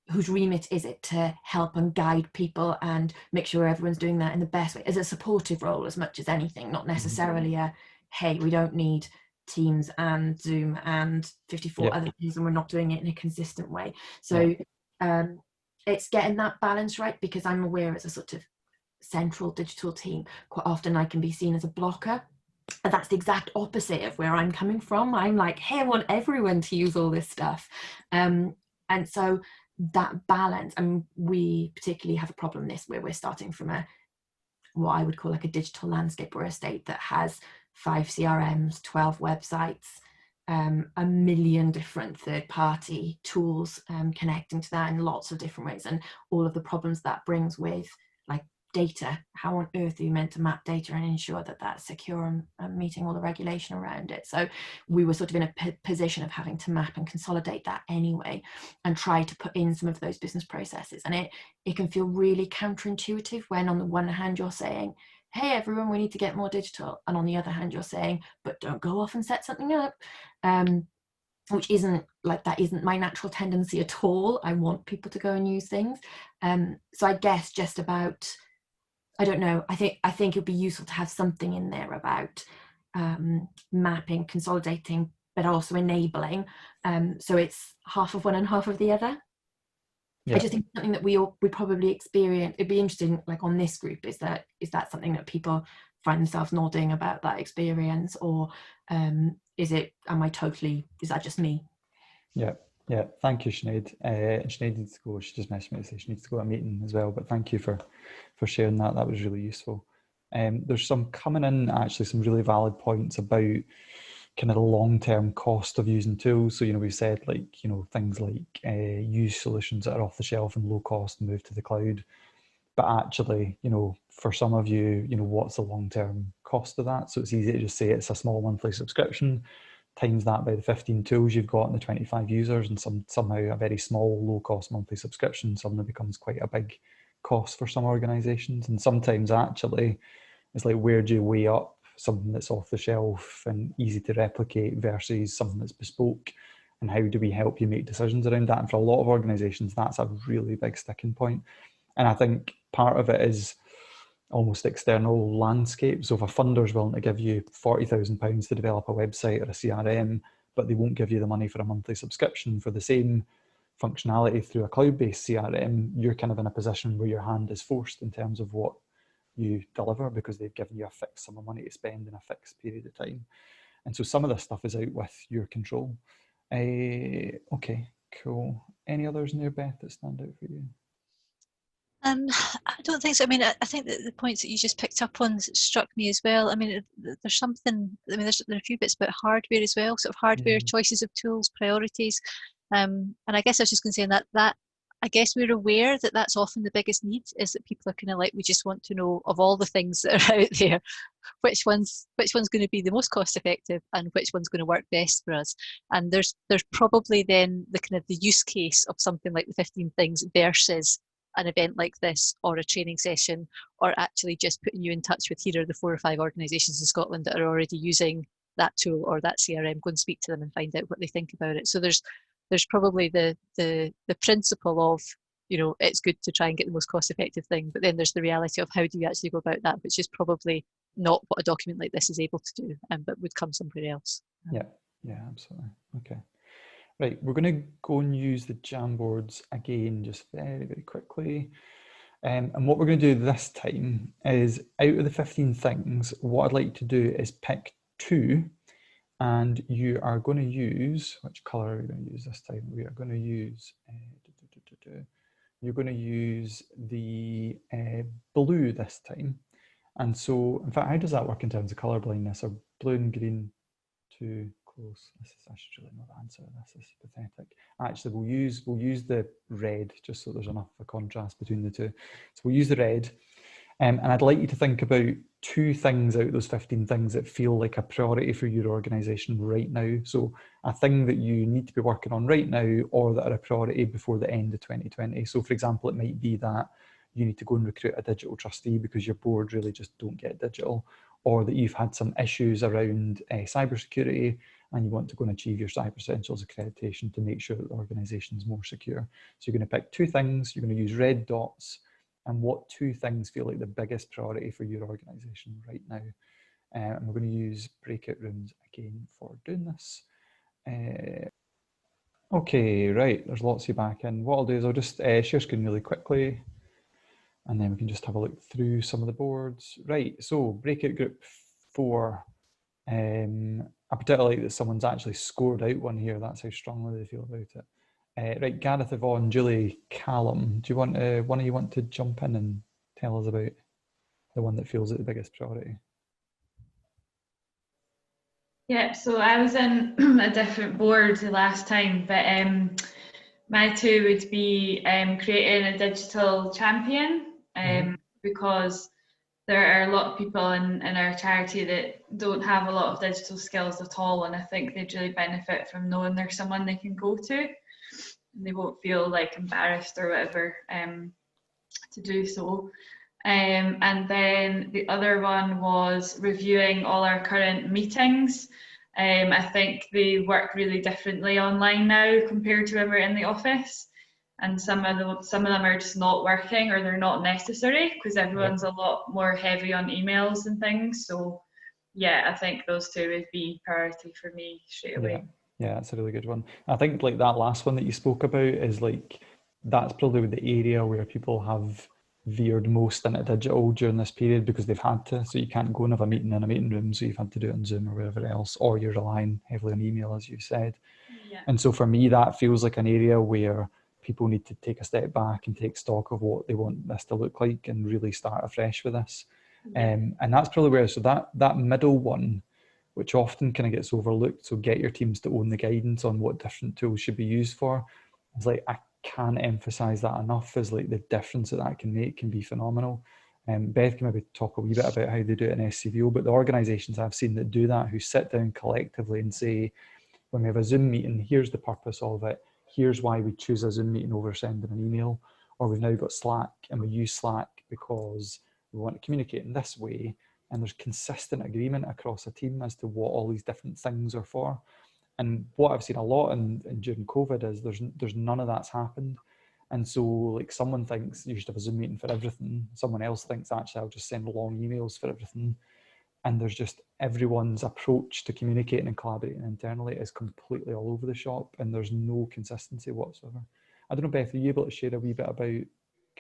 whose remit is it to help and guide people and make sure everyone's doing that in the best way, as a supportive role as much as anything, not necessarily a, hey, we don't need Teams and Zoom and 54 other things and we're not doing it in a consistent way. So it's getting that balance right, because I'm aware as a sort of central digital team, quite often I can be seen as a blocker. And that's the exact opposite of where I'm coming from. I'm like, hey, I want everyone to use all this stuff. And so that balance, and we particularly have a problem where we're starting from what I would call like a digital landscape or a state that has 5 CRMs, 12 websites, a million different third-party tools connecting to that in lots of different ways, and all of the problems that brings with like data. How on earth are you meant to map data and ensure that that's secure and meeting all the regulation around it? So we were sort of in a position of having to map and consolidate that anyway, and try to put in some of those business processes. And it can feel really counterintuitive when on the one hand you're saying, hey everyone, we need to get more digital, and on the other hand you're saying, but don't go off and set something up, which isn't my natural tendency at all. I want people to go and use things. So I guess just about, I don't know, I think it would be useful to have something in there about mapping, consolidating, but also enabling. So it's half of one and half of the other. I just think something that we probably experience. It'd be interesting, like on this group, is that something that people find themselves nodding about that experience, or is that just me? Yeah. Thank you, Sinead. And Sinead needs to go. She just messaged me to say she needs to go to a meeting as well. But thank you for sharing that. That was really useful. There's some coming in, actually, some really valid points about kind of the long-term cost of using tools. So, we've said things like use solutions that are off the shelf and low cost and move to the cloud. But actually, for some of you, what's the long-term cost of that? So it's easy to just say it's a small monthly subscription, times that by the 15 tools you've got and the 25 users, and somehow a very small, low-cost monthly subscription suddenly becomes quite a big cost for some organizations. And sometimes actually, it's like, where do you weigh up something that's off the shelf and easy to replicate versus something that's bespoke, and how do we help you make decisions around that? And for a lot of organizations, that's a really big sticking point. And I think part of it is almost external landscape. So if a funder's willing to give you £40,000 to develop a website or a CRM, but they won't give you the money for a monthly subscription for the same functionality through a cloud-based CRM, you're kind of in a position where your hand is forced in terms of what you deliver, because they've given you a fixed sum of money to spend in a fixed period of time. And so some of this stuff is out with your control. Okay, cool. Any others in there, Beth, that stand out for you? I don't think so. I mean, I think that the points that you just picked up on struck me as well. I mean, there's something, there are a few bits about hardware as well, sort of hardware, choices of tools, priorities. And I guess I was just going to say that I guess we're aware that that's often the biggest need, is that people are kind of like, we just want to know, of all the things that are out there, which one's going to be the most cost effective and which one's going to work best for us. And there's probably then the kind of the use case of something like the 15 things versus an event like this, or a training session, or actually just putting you in touch with, here are the 4 or 5 organisations in Scotland that are already using that tool or that CRM. Go and speak to them and find out what they think about it. So there's probably the principle of, it's good to try and get the most cost effective thing, but then there's the reality of how do you actually go about that, which is probably not what a document like this is able to do, but would come somewhere else. Yeah, absolutely. Okay. Right, we're going to go and use the Jamboards again, just very, very quickly. And what we're going to do this time is, out of the 15 things, what I'd like to do is pick 2, and you are going to use, which color are we going to use this time? We are going to use, you're going to use the blue this time. And so, in fact, how does that work in terms of color blindness? Are blue and green too close? I should really know the answer to this. This is pathetic. Actually, we'll use the red, just so there's enough of a contrast between the two. So we'll use the red, And I'd like you to think about 2 things out of those 15 things that feel like a priority for your organisation right now. So a thing that you need to be working on right now, or that are a priority before the end of 2020. So for example, it might be that you need to go and recruit a digital trustee because your board really just don't get digital, or that you've had some issues around cybersecurity and you want to go and achieve your Cyber Essentials accreditation to make sure that the organisation is more secure. So you're going to pick 2 things, you're going to use red dots, and what 2 things feel like the biggest priority for your organisation right now. And we're going to use breakout rooms again for doing this. Okay, right, there's lots of you back in. What I'll do is I'll just share screen really quickly, and then we can just have a look through some of the boards. Right, so breakout group 4. I particularly like that someone's actually scored out one here. That's how strongly they feel about it. Right, Gareth, Yvonne, Julie, Callum, do you want one of you want to jump in and tell us about the one that feels like the biggest priority? Yeah, so I was in a different board the last time, but my 2 would be creating a digital champion, because there are a lot of people in our charity that don't have a lot of digital skills at all, and I think they'd really benefit from knowing there's someone they can go to. They won't feel like embarrassed or whatever to do so. And then the other one was reviewing all our current meetings. I think they work really differently online now compared to when we're in the office, and some of them are just not working, or they're not necessary because everyone's a lot more heavy on emails and things. So yeah, I think those 2 would be priority for me straight away. Yeah, that's a really good one. I think like that last one that you spoke about is like, that's probably the area where people have veered most into digital during this period because they've had to. So you can't go and have a meeting in a meeting room, so you've had to do it on Zoom or wherever else, or you're relying heavily on email, as you said. Yeah. And so for me, that feels like an area where people need to take a step back and take stock of what they want this to look like and really start afresh with this. Yeah. And that's probably where, so that middle one, which often kind of gets overlooked, so get your teams to own the guidance on what different tools should be used for. It's like, I can't emphasize that enough, is like the difference that can make can be phenomenal. Beth can maybe talk a wee bit about how they do it in SCVO, but the organisations I've seen that do that, who sit down collectively and say, when we have a Zoom meeting, here's the purpose of it, here's why we choose a Zoom meeting over sending an email, or we've now got Slack and we use Slack because we want to communicate in this way, and there's consistent agreement across a team as to what all these different things are for. And what I've seen a lot during COVID is there's none of that's happened. And so like someone thinks you should have a Zoom meeting for everything. Someone else thinks actually I'll just send long emails for everything. And there's just everyone's approach to communicating and collaborating internally is completely all over the shop, and there's no consistency whatsoever. I don't know, Beth, are you able to share a wee bit about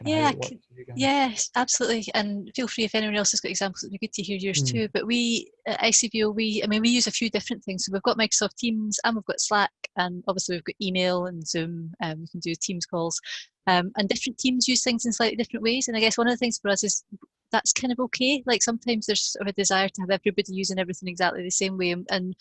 how it works for you guys? Yes, absolutely. And feel free if anyone else has got examples, it'd be good to hear yours too. But we at ICVO, we use a few different things. So we've got Microsoft Teams and we've got Slack, and obviously we've got email and Zoom, we can do Teams calls. And different teams use things in slightly different ways. And I guess one of the things for us is that's kind of okay. Like sometimes there's sort of a desire to have everybody using everything exactly the same way. And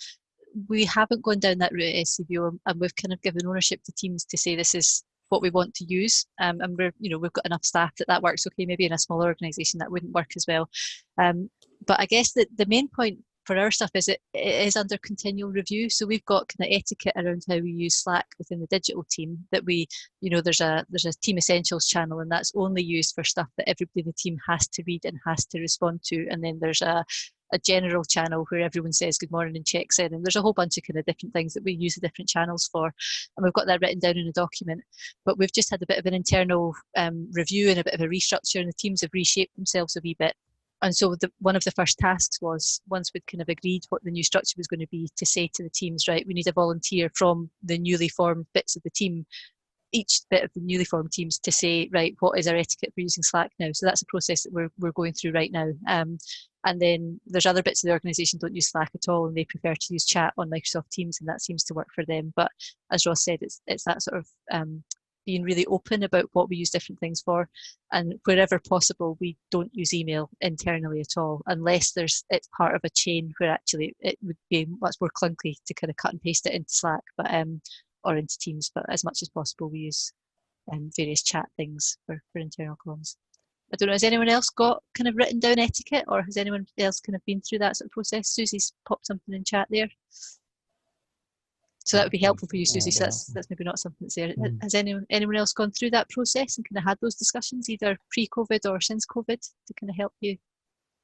we haven't gone down that route at SCVO, and we've kind of given ownership to teams to say this is what we want to use, and we've got enough staff that works okay. Maybe in a small organisation that wouldn't work as well, but I guess that the main point for our stuff is it is under continual review. So we've got kind of etiquette around how we use Slack within the digital team, that we, there's a Team Essentials channel, and that's only used for stuff that everybody in the team has to read and has to respond to, and then there's a general channel where everyone says good morning and checks in, and there's a whole bunch of kind of different things that we use the different channels for, and we've got that written down in a document. But we've just had a bit of an internal review and a bit of a restructure, and the teams have reshaped themselves a wee bit. And so one of the first tasks was, once we'd kind of agreed what the new structure was going to be, to say to the teams, right, we need a volunteer from the newly formed bits of the team, each bit of the newly formed teams, to say, right, what is our etiquette for using Slack now? So that's a process that we're going through right now. And then there's other bits of the organisation don't use Slack at all, and they prefer to use chat on Microsoft Teams, and that seems to work for them. But as Ross said, it's that sort of being really open about what we use different things for, and wherever possible, we don't use email internally at all, unless it's part of a chain where actually it would be much more clunky to kind of cut and paste it into Slack, but or into Teams. But as much as possible, we use various chat things for internal comms. I don't know, has anyone else got kind of written down etiquette, or has anyone else kind of been through that sort of process? Susie's popped something in chat there. So that would be helpful for you, Susie. So that's maybe not something that's there. Has anyone else gone through that process and kind of had those discussions, either pre-COVID or since COVID, to kind of help you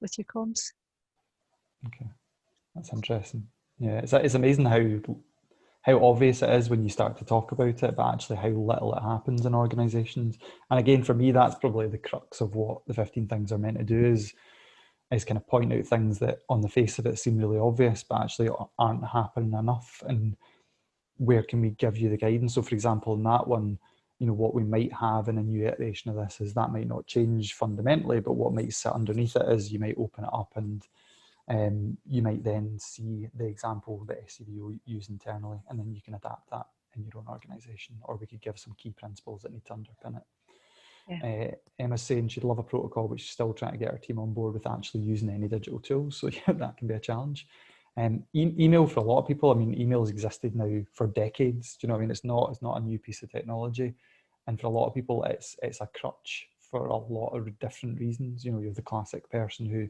with your comms? Okay, that's interesting. Yeah, it's amazing how obvious it is when you start to talk about it, but actually how little it happens in organisations. And again, for me, that's probably the crux of what the 15 things are meant to do, is kind of point out things that on the face of it seem really obvious, but actually aren't happening enough. And where can we give you the guidance? So for example, in that one, you know, what we might have in a new iteration of this is that might not change fundamentally, but what might sit underneath it is you might open it up and you might then see the example that Scvo use internally, and then you can adapt that in your own organisation, or we could give some key principles that need to underpin it. Yeah. Emma's saying she'd love a protocol, but she's still trying to get her team on board with actually using any digital tools. So yeah, that can be a challenge. Email for a lot of people, I mean, email's existed now for decades. Do you know what I mean? It's not a new piece of technology. And for a lot of people, it's a crutch for a lot of different reasons. You know, you're the classic person who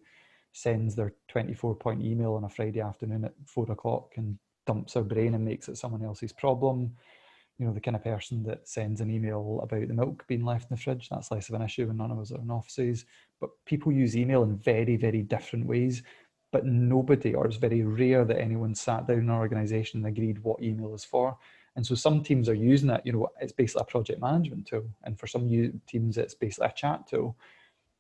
sends their 24-point email on a Friday afternoon at 4 o'clock and dumps their brain and makes it someone else's problem. You know, the kind of person that sends an email about the milk being left in the fridge, that's less of an issue when none of us are in offices. But people use email in very, very different ways. But nobody, or it's very rare that anyone sat down in an organisation and agreed what email is for. And so some teams are using it, you know, it's basically a project management tool. And for some teams, it's basically a chat tool.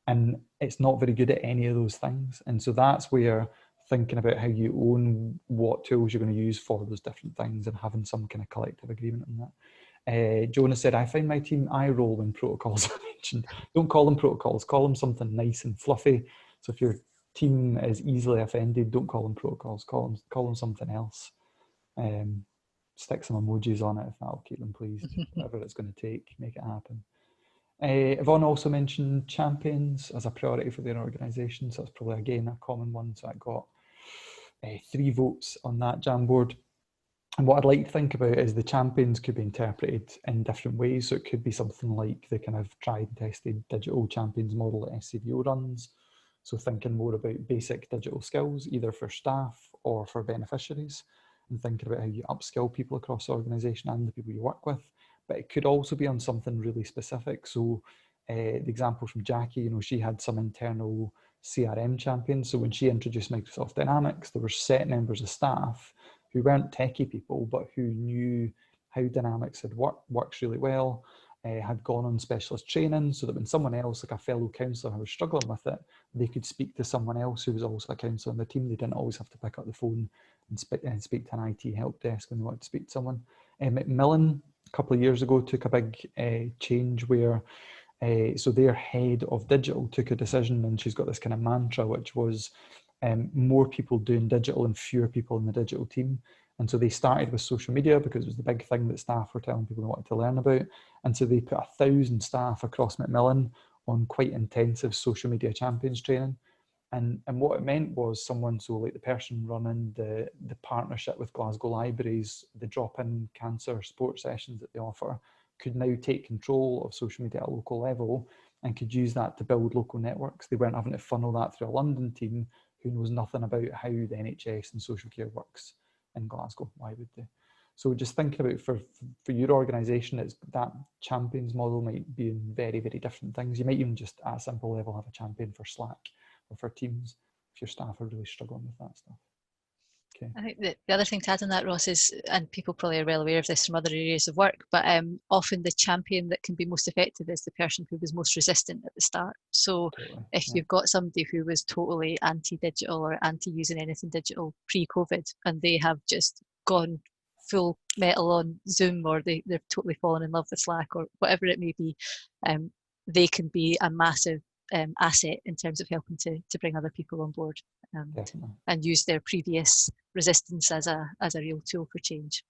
And it's not very good at any of those things. And so that's where thinking about how you own what tools you're going to use for those different things and having some kind of collective agreement on that. Jonas said, I find my team eye roll when protocols are mentioned. Don't call them protocols, call them something nice and fluffy. So if your team is easily offended, don't call them protocols, call them something else. Stick some emojis on it if that'll keep them pleased. Whatever it's going to take, make it happen. Yvonne also mentioned champions as a priority for their organisation, so that's probably again a common one. So I got 3 votes on that Jamboard. And what I'd like to think about is the champions could be interpreted in different ways. So it could be something like the kind of tried and tested digital champions model that Scvo runs. So thinking more about basic digital skills, either for staff or for beneficiaries, and thinking about how you upskill people across the organisation and the people you work with. But it could also be on something really specific. So the example from Jackie, you know, she had some internal CRM champions. So when she introduced Microsoft Dynamics, there were set members of staff who weren't techie people, but who knew how Dynamics works really well, had gone on specialist training, so that when someone else, like a fellow counsellor who was struggling with it, they could speak to someone else who was also a counsellor on the team. They didn't always have to pick up the phone and speak to an IT help desk when they wanted to speak to someone. Macmillan, a couple of years ago, took a big change where so their head of digital took a decision, and she's got this kind of mantra, which was more people doing digital and fewer people in the digital team. And so they started with social media because it was the big thing that staff were telling people they wanted to learn about. And so they put 1,000 staff across Macmillan on quite intensive social media champions training. And what it meant was someone, so like the person running the partnership with Glasgow Libraries, the drop-in cancer sports sessions that they offer, could now take control of social media at a local level and could use that to build local networks. They weren't having to funnel that through a London team who knows nothing about how the NHS and social care works in Glasgow. Why would they? So just thinking about for your organisation, it's that champions model might be in very, very different things. You might even just at a simple level have a champion for Slack or for Teams if your staff are really struggling with that stuff. Okay. I think that the other thing to add on that, Ross, is, and people probably are well aware of this from other areas of work, but often the champion that can be most effective is the person who was most resistant at the start. So totally. If you've got somebody who was totally anti-digital or anti-using anything digital pre-COVID, and they have just gone full metal on Zoom, or they're totally fallen in love with Slack or whatever it may be, they can be a massive asset in terms of helping to bring other people on board and use their previous resistance as a real tool for change.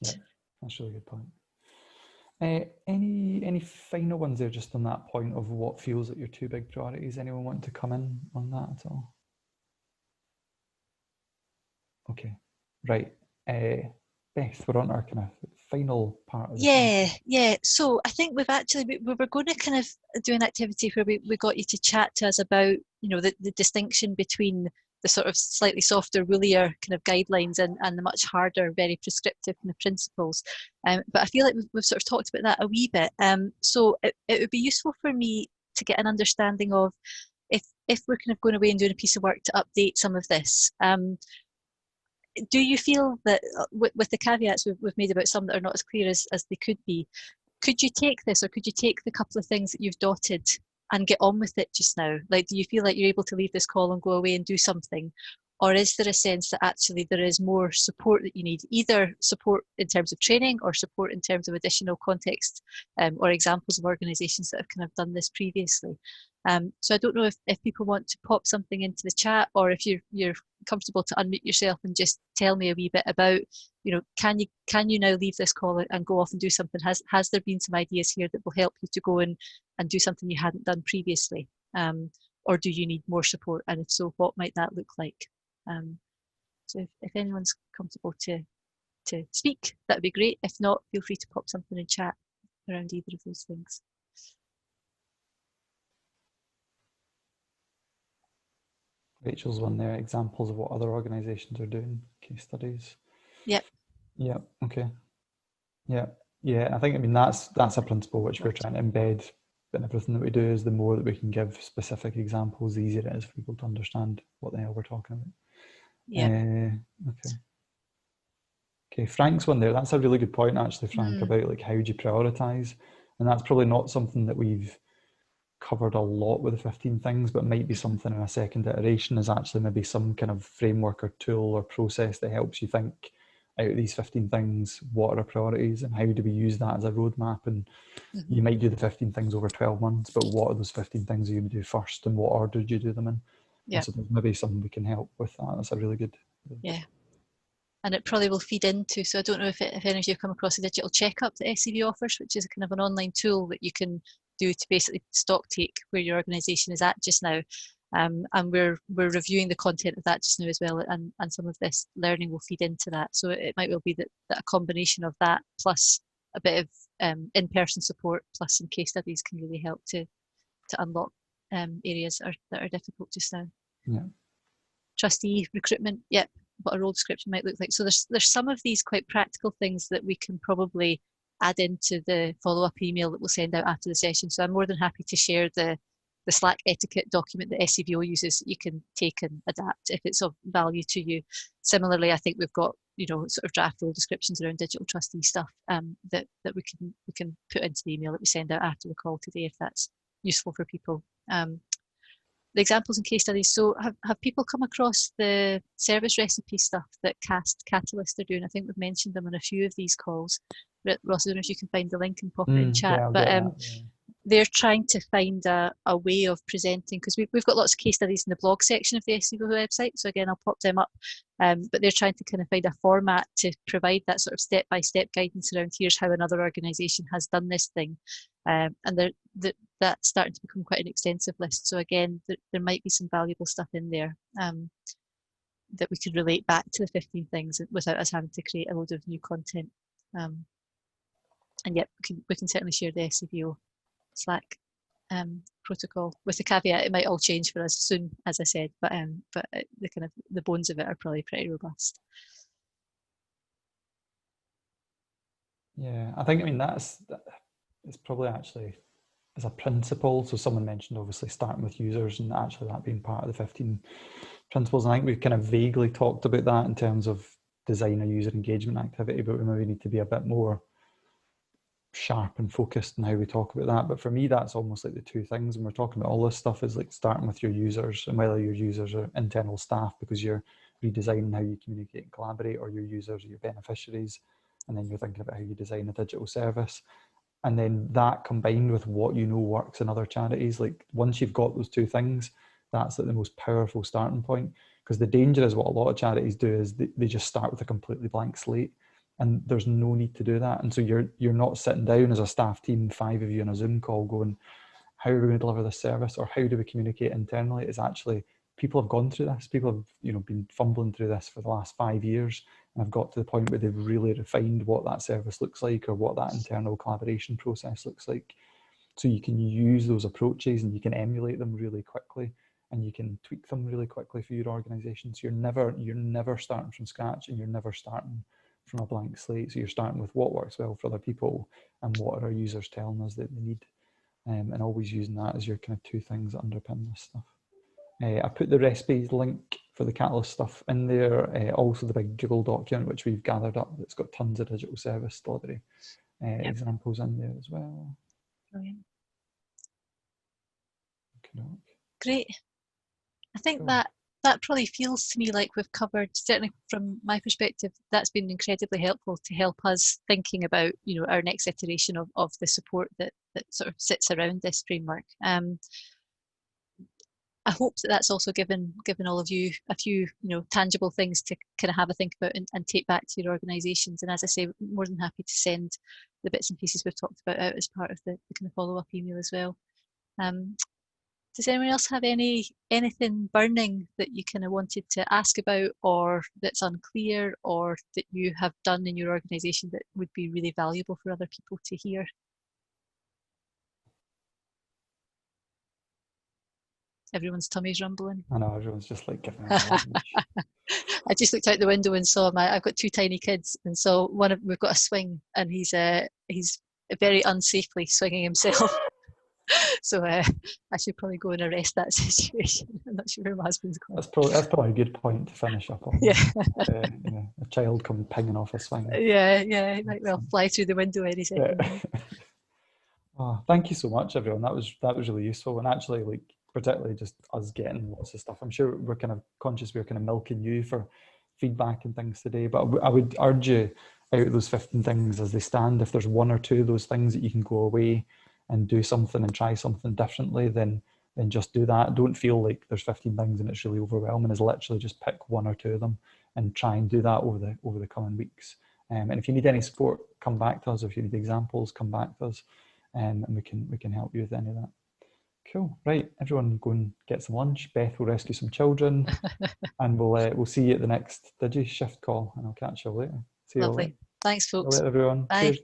Yeah, that's a really good point. Any final ones there just on that point of what feels like your 2 big priorities? Anyone want to come in on that at all? Okay, right. Beth, we're on our kind of final part of the Yeah. So I think we were going to kind of do an activity where we got you to chat to us about, you know, the distinction between the sort of slightly softer, woolier kind of guidelines and the much harder, very prescriptive kind of principles. But I feel like we've sort of talked about that a wee bit. So it would be useful for me to get an understanding of if we're kind of going away and doing a piece of work to update some of this. Do you feel that with the caveats we've made about some that are not as clear as they could be, could you take this, or could you take the couple of things that you've dotted and get on with it just now? Like, do you feel like you're able to leave this call and go away and do something? Or is there a sense that actually there is more support that you need, either support in terms of training or support in terms of additional context or examples of organisations that have kind of done this previously? So I don't know if people want to pop something into the chat, or if you're comfortable to unmute yourself and just tell me a wee bit about, you know, can you now leave this call and go off and do something? Has there been some ideas here that will help you to go and do something you hadn't done previously? Or do you need more support? And if so, what might that look like? So if anyone's comfortable to speak, that'd be great. If not, feel free to pop something in chat around either of those things. Rachel's one there, examples of what other organisations are doing, case studies. Yep. Yeah, okay. Yeah, I think, I mean, that's a principle which we're trying to embed in everything that we do, is the more that we can give specific examples, the easier it is for people to understand what the hell we're talking about. Yeah. Okay, Frank's one there, that's a really good point actually, Frank, about like how do you prioritise? And that's probably not something that we've covered a lot with the 15 things, but might be something in a second iteration, is actually maybe some kind of framework or tool or process that helps you think out of these 15 things, what are our priorities and how do we use that as a roadmap? And you might do the 15 things over 12 months, but what are those 15 things you're going to do first, and what order do you do them in? Yeah. So there's maybe something we can help with that. That's a really good. Yeah. And it probably will feed into, so I don't know if any of you have come across a digital checkup that Scvo offers, which is a kind of an online tool that you can do to basically stock take where your organisation is at just now. And we're reviewing the content of that just now as well, and some of this learning will feed into that. So it might well be that a combination of that plus a bit of in-person support plus some case studies can really help to unlock areas that are difficult just now. Yeah. Trustee recruitment, yep. What a role description might look like. So there's some of these quite practical things that we can probably add into the follow-up email that we'll send out after the session. So I'm more than happy to share the Slack etiquette document that Scvo uses that you can take and adapt if it's of value to you. Similarly, I think we've got, you know, sort of draft role descriptions around digital trustee stuff that we can put into the email that we send out after the call today, if that's useful for people. The examples and case studies. So have people come across the service recipe stuff that Catalyst are doing? I think we've mentioned them on a few of these calls. Ross, I don't know if you can find the link and pop it in chat. Yeah, but they're trying to find a way of presenting, because we've got lots of case studies in the blog section of the Scvo website. So again, I'll pop them up. But they're trying to kind of find a format to provide that sort of step-by-step guidance around here's how another organisation has done this thing. And that's starting to become quite an extensive list. So again, there might be some valuable stuff in there that we could relate back to the 15 things without us having to create a load of new content. And yet we can certainly share the Scvo Slack protocol, with the caveat it might all change for us soon, as I said, but the kind of the bones of it are probably pretty robust. Yeah, I think, I mean, it's probably actually as a principle. So someone mentioned obviously starting with users and actually that being part of the 15 principles. And I think we've kind of vaguely talked about that in terms of design a user engagement activity, but we maybe need to be a bit more sharp and focused in how we talk about that. But for me, that's almost like the two things. And we're talking about all this stuff is like starting with your users, and whether your users are internal staff because you're redesigning how you communicate and collaborate, or your users are your beneficiaries, and then you're thinking about how you design a digital service. And then that combined with what you know works in other charities, like once you've got those two things, that's like the most powerful starting point. Because the danger is what a lot of charities do is they just start with a completely blank slate, and there's no need to do that. And so you're not sitting down as a staff team, 5 of you on a Zoom call going, how are we going to deliver this service, or how do we communicate internally? It's actually, people have gone through this, people have, you know, been fumbling through this for the last 5 years, and have got to the point where they've really refined what that service looks like or what that internal collaboration process looks like. So you can use those approaches and you can emulate them really quickly, and you can tweak them really quickly for your organization. So you're never starting from scratch, and you're never starting from a blank slate. So you're starting with what works well for other people and what are our users telling us that they need, and always using that as your kind of two things that underpin this stuff. I put the recipe link for the Catalyst stuff in there, also the big Google document which we've gathered up that's got tons of digital service delivery examples in there as well. Brilliant. Okay. Great. I think Cool. that probably feels to me like we've covered, certainly from my perspective, that's been incredibly helpful to help us thinking about, you know, our next iteration of the support that sort of sits around this framework. I hope that that's also given all of you a few, you know, tangible things to kind of have a think about and take back to your organisations. And as I say, more than happy to send the bits and pieces we've talked about out as part of the kind of follow-up email as well. Does anyone else have anything burning that you kind of wanted to ask about, or that's unclear, or that you have done in your organisation that would be really valuable for other people to hear? Everyone's tummy's rumbling. I know, everyone's just like giving me a lunch. I just looked out the window and saw I've got two tiny kids, and so we've got a swing, and he's very unsafely swinging himself. So I should probably go and arrest that situation. I'm not sure where my husband's going. That's probably a good point to finish up on. Yeah. You know, a child come pinging off a swing. Yeah, he might well fly through the window any second. Yeah. Oh, thank you so much, everyone. That was really useful, and actually, like, particularly just us getting lots of stuff. I'm sure we're kind of conscious we're kind of milking you for feedback and things today, but I would urge you, out of those 15 things as they stand, if there's one or two of those things that you can go away and do something and try something differently, then just do that. Don't feel like there's 15 things and it's really overwhelming. It's literally just pick one or two of them and try and do that over the coming weeks. And if you need any support, come back to us. If you need examples, come back to us, and we can help you with any of that. Cool. Right, everyone go and get some lunch. Beth will rescue some children, and we'll see you at the next DigiShift call, and I'll catch you later. See you Lovely. later. Thanks, folks. See you later, everyone. Bye. Cheers.